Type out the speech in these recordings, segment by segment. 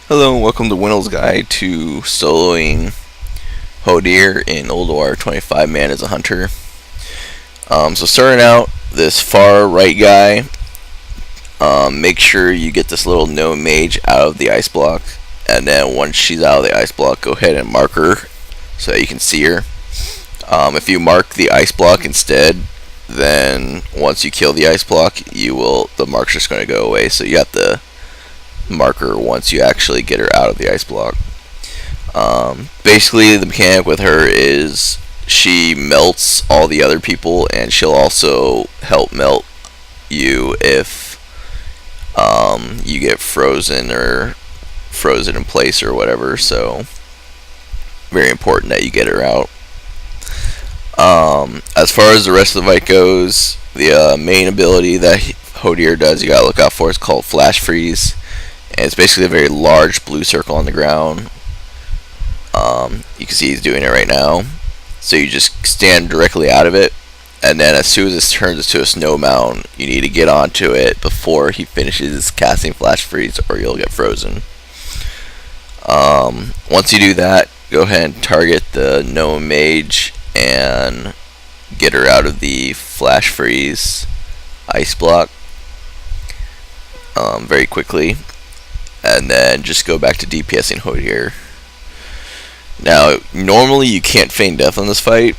Hello and welcome to Wendell's Guide to soloing Hodir in Ulduar 25 man as a hunter. So starting out, this far right guy, make sure you get this little gnome mage out of the ice block, and then once she's out of the ice block, go ahead and mark her so that you can see her. If you mark the ice block instead, then once you kill the ice block, the mark's just going to go away. So you have to marker once you actually get her out of the ice block. Basically, the mechanic with her is she melts all the other people, and she'll also help melt you if you get frozen in place or whatever. So very important that you get her out. As far as the rest of the fight goes, the main ability that Hodir does you gotta look out for is called Flash Freeze. And it's basically a very large blue circle on the ground. You can see he's doing it right now. So you just stand directly out of it, and then as soon as it turns into a snow mound, you need to get onto it before he finishes casting Flash Freeze, or you'll get frozen. Once you do that, go ahead and target the gnome mage and get her out of the Flash Freeze ice block very quickly. And then just go back to DPSing Hodir. Now, normally you can't feign death on this fight,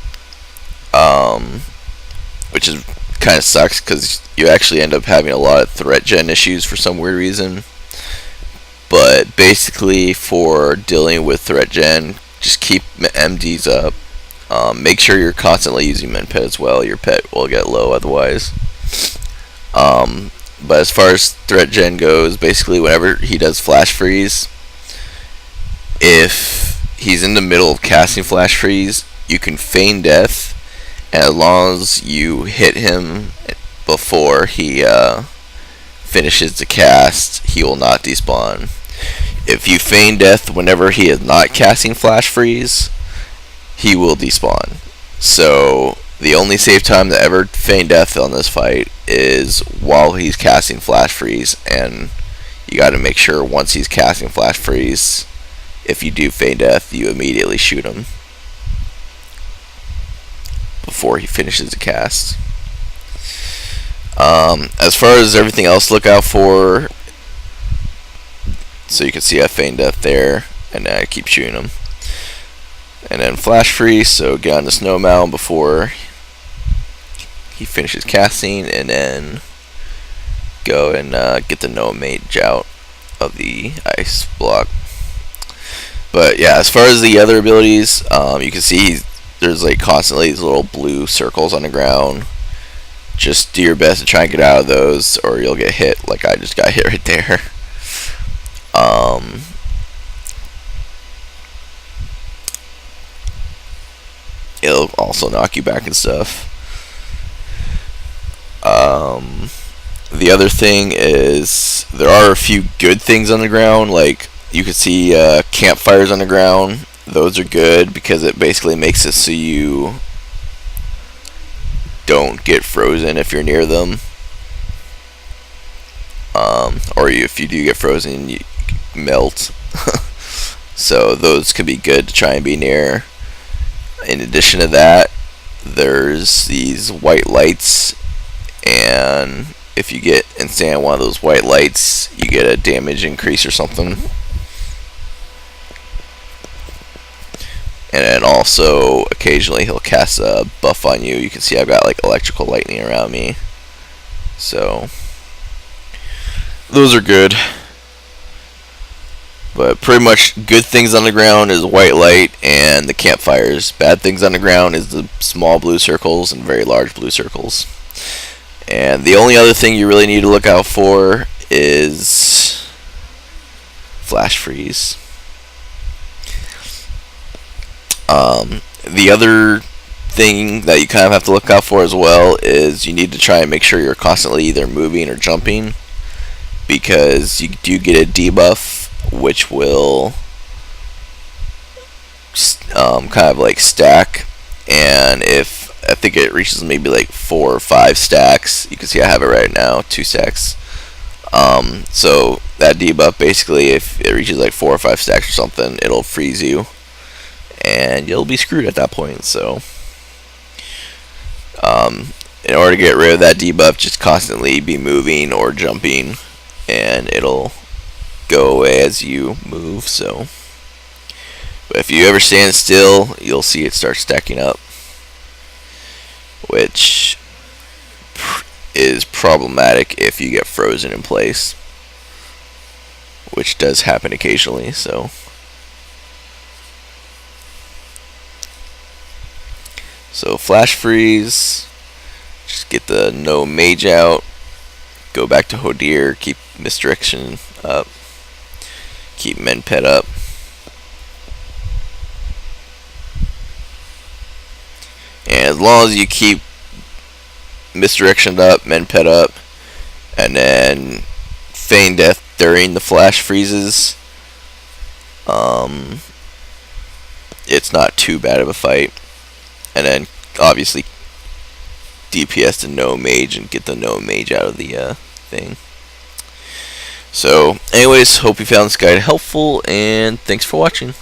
which is kind of sucks because you actually end up having a lot of threat gen issues for some weird reason. But basically, for dealing with threat gen, just keep MDs up. Make sure you're constantly using Menpet as well. Your pet will get low otherwise. But as far as threat gen goes, basically whenever he does Flash Freeze, if he's in the middle of casting Flash Freeze, you can feign death, and as long as you hit him before he finishes the cast, he will not despawn. If you feign death whenever he is not casting Flash Freeze, he will despawn. So the only safe time to ever feign death on this fight is while he's casting Flash Freeze, and you got to make sure once he's casting Flash Freeze, if you do feign death, you immediately shoot him before he finishes the cast. As far as everything else to look out for, so you can see I feign death there, and I keep shooting him. And then Flash Freeze, so get on the snow mound before he finishes casting, and then go and get the gnome mage out of the ice block. But yeah, as far as the other abilities, you can see there's like constantly these little blue circles on the ground. Just do your best to try and get out of those, or you'll get hit like I just got hit right there. It'll also knock you back and stuff. The other thing is there are a few good things on the ground, like you can see campfires on the ground. Those are good because it basically makes it so you don't get frozen if you're near them, or if you do get frozen, you melt. So those can be good to try and be near. In addition to that, there's these white lights, and if you get instant one of those white lights, you get a damage increase or something. And then also, occasionally he'll cast a buff on you. You can see I've got like electrical lightning around me. So, those are good. But pretty much good things on the ground is white light and the campfires. Bad things on the ground is the small blue circles and very large blue circles. And the only other thing you really need to look out for is Flash Freeze. The other thing that you kind of have to look out for as well is you need to try and make sure you're constantly either moving or jumping, because you do get a debuff which will kind of like stack, and if I think it reaches maybe like 4 or 5 stacks, you can see I have it right now, 2 stacks. So that debuff, basically, if it reaches like 4 or 5 stacks or something, it'll freeze you, and you'll be screwed at that point. So, in order to get rid of that debuff, just constantly be moving or jumping, and it'll go away as you move. So, but if you ever stand still, you'll see it start stacking up, which is problematic if you get frozen in place, which does happen occasionally. So flash freeze, just get the no mage out, go back to Hodir, keep misdirection up, keep men pet up, and as long as you keep misdirection up, men pet up, and then feign death during the flash freezes, it's not too bad of a fight. And then obviously DPS to no mage and get the no mage out of the thing. So anyways, hope you found this guide helpful, and thanks for watching.